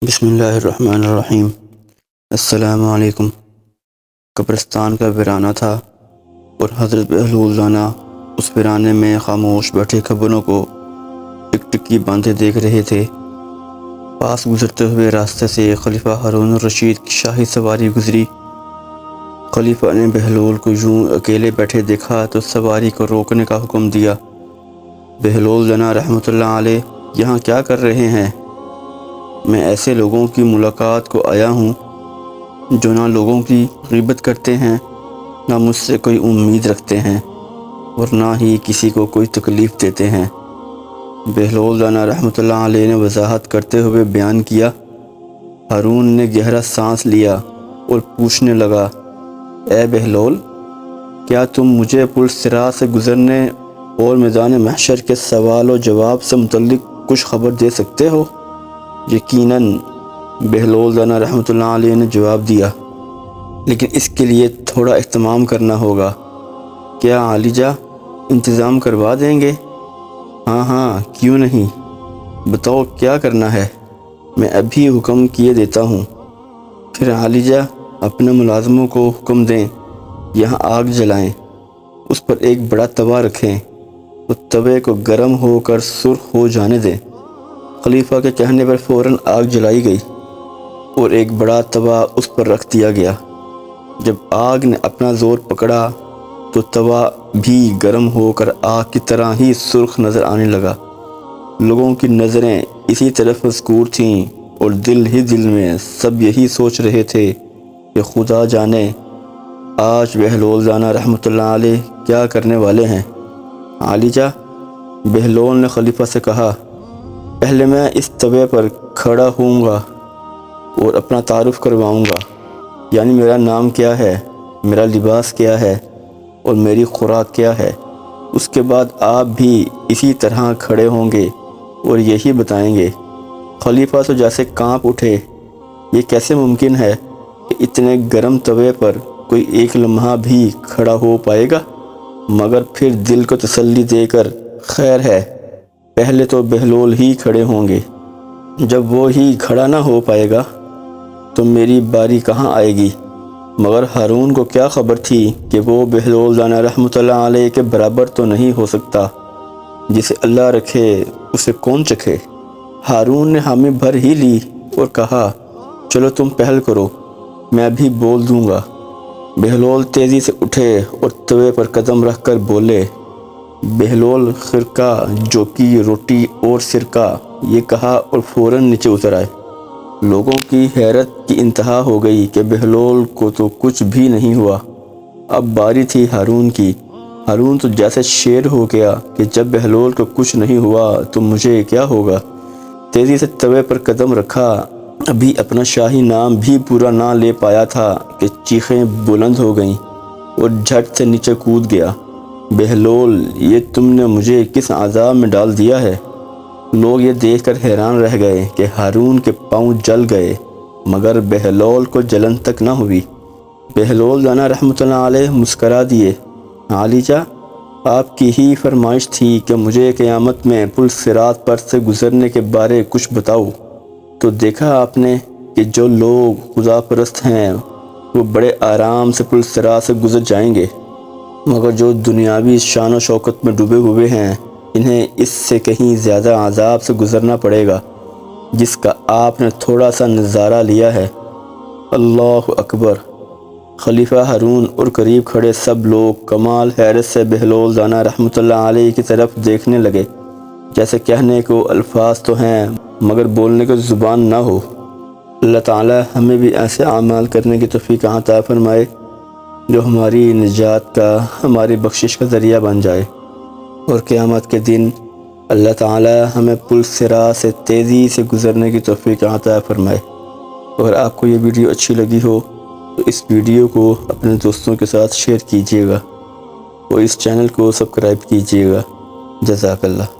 بسم اللہ الرحمن الرحیم۔ السلام علیکم۔ قبرستان کا ویرانہ تھا اور حضرت بہلول رانا اس ویرانے میں خاموش بیٹھے قبروں کو ٹک ٹکی باندھے دیکھ رہے تھے۔ پاس گزرتے ہوئے راستے سے خلیفہ ہارون الرشید کی شاہی سواری گزری۔ خلیفہ نے بہلول کو یوں اکیلے بیٹھے دیکھا تو سواری کو روکنے کا حکم دیا۔ بہلول رانا رحمۃ اللہ علیہ یہاں کیا کر رہے ہیں؟ میں ایسے لوگوں کی ملاقات کو آیا ہوں جو نہ لوگوں کی غیبت کرتے ہیں، نہ مجھ سے کوئی امید رکھتے ہیں اور نہ ہی کسی کو کوئی تکلیف دیتے ہیں۔ بہلول رانا رحمۃ اللہ علیہ نے وضاحت کرتے ہوئے بیان کیا۔ ہارون نے گہرا سانس لیا اور پوچھنے لگا، اے بہلول، کیا تم مجھے پل صراط سے گزرنے اور میدان محشر کے سوال و جواب سے متعلق کچھ خبر دے سکتے ہو؟ یقیناً، بہلول رانا رحمۃ اللہ علیہ نے جواب دیا، لیکن اس کے لیے تھوڑا اہتمام کرنا ہوگا۔ کیا عالیجا انتظام کروا دیں گے؟ ہاں، کیوں نہیں، بتاؤ کیا کرنا ہے، میں ابھی حکم کیے دیتا ہوں۔ پھر عالیجا اپنے ملازموں کو حکم دیں، یہاں آگ جلائیں، اس پر ایک بڑا توا رکھیں، اس توے کو گرم ہو کر سرخ ہو جانے دیں۔ خلیفہ کے کہنے پر فوراً آگ جلائی گئی اور ایک بڑا توا اس پر رکھ دیا گیا۔ جب آگ نے اپنا زور پکڑا تو توا بھی گرم ہو کر آگ کی طرح ہی سرخ نظر آنے لگا۔ لوگوں کی نظریں اسی طرف مذکور تھیں اور دل ہی دل میں سب یہی سوچ رہے تھے کہ خدا جانے آج بہلول رانا رحمۃ اللہ علیہ کیا کرنے والے ہیں۔ عالیجا، بہلول نے خلیفہ سے کہا، پہلے میں اس توے پر کھڑا ہوں گا اور اپنا تعارف کرواؤں گا، یعنی میرا نام کیا ہے، میرا لباس کیا ہے اور میری خوراک کیا ہے۔ اس کے بعد آپ بھی اسی طرح کھڑے ہوں گے اور یہی بتائیں گے۔ خلیفہ تو جیسے کانپ اٹھے، یہ کیسے ممکن ہے کہ اتنے گرم توے پر کوئی ایک لمحہ بھی کھڑا ہو پائے گا؟ مگر پھر دل کو تسلی دے کر، خیر ہے، پہلے تو بہلول ہی کھڑے ہوں گے، جب وہ ہی کھڑا نہ ہو پائے گا تو میری باری کہاں آئے گی؟ مگر ہارون کو کیا خبر تھی کہ وہ بہلول رانا رحمۃ اللہ علیہ کے برابر تو نہیں ہو سکتا، جسے اللہ رکھے اسے کون چکھے۔ ہارون نے حامی بھر ہی لی اور کہا، چلو تم پہل کرو، میں بھی بول دوں گا۔ بہلول تیزی سے اٹھے اور توے پر قدم رکھ کر بولے، بہلول خرقہ، جوکی، روٹی اور سرکہ، یہ کہا اور فوراً نیچے اتر آئے۔ لوگوں کی حیرت کی انتہا ہو گئی کہ بہلول کو تو کچھ بھی نہیں ہوا۔ اب باری تھی ہارون کی۔ ہارون تو جیسے شیر ہو گیا کہ جب بہلول کو کچھ نہیں ہوا تو مجھے کیا ہوگا۔ تیزی سے توے پر قدم رکھا، ابھی اپنا شاہی نام بھی پورا نہ لے پایا تھا کہ چیخیں بلند ہو گئیں اور جھٹ سے نیچے کود گیا۔ بہلول، یہ تم نے مجھے کس عذاب میں ڈال دیا ہے؟ لوگ یہ دیکھ کر حیران رہ گئے کہ ہارون کے پاؤں جل گئے، مگر بہلول کو جلن تک نہ ہوئی۔ بہلول رانا رحمۃ اللہ علیہ مسکرا دیے، عالیجا، آپ کی ہی فرمائش تھی کہ مجھے قیامت میں پل صراط پر سے گزرنے کے بارے کچھ بتاؤ، تو دیکھا آپ نے کہ جو لوگ خدا پرست ہیں وہ بڑے آرام سے پل صراط سے گزر جائیں گے، مگر جو دنیاوی شان و شوکت میں ڈوبے ہوئے ہیں انہیں اس سے کہیں زیادہ عذاب سے گزرنا پڑے گا، جس کا آپ نے تھوڑا سا نظارہ لیا ہے۔ اللہ اکبر! خلیفہ ہارون اور قریب کھڑے سب لوگ کمال حیرت سے بہلول رانا رحمۃ اللہ علیہ کی طرف دیکھنے لگے، جیسے کہنے کو الفاظ تو ہیں مگر بولنے کو زبان نہ ہو۔ اللہ تعالی ہمیں بھی ایسے اعمال کرنے کی توفیق عطا فرمائے جو ہماری نجات کا، ہماری بخشش کا ذریعہ بن جائے، اور قیامت کے دن اللہ تعالی ہمیں پل صراط سے تیزی سے گزرنے کی توفیق عطا فرمائے۔ اگر آپ کو یہ ویڈیو اچھی لگی ہو تو اس ویڈیو کو اپنے دوستوں کے ساتھ شیئر کیجیے گا اور اس چینل کو سبسکرائب کیجیے گا۔ جزاک اللہ۔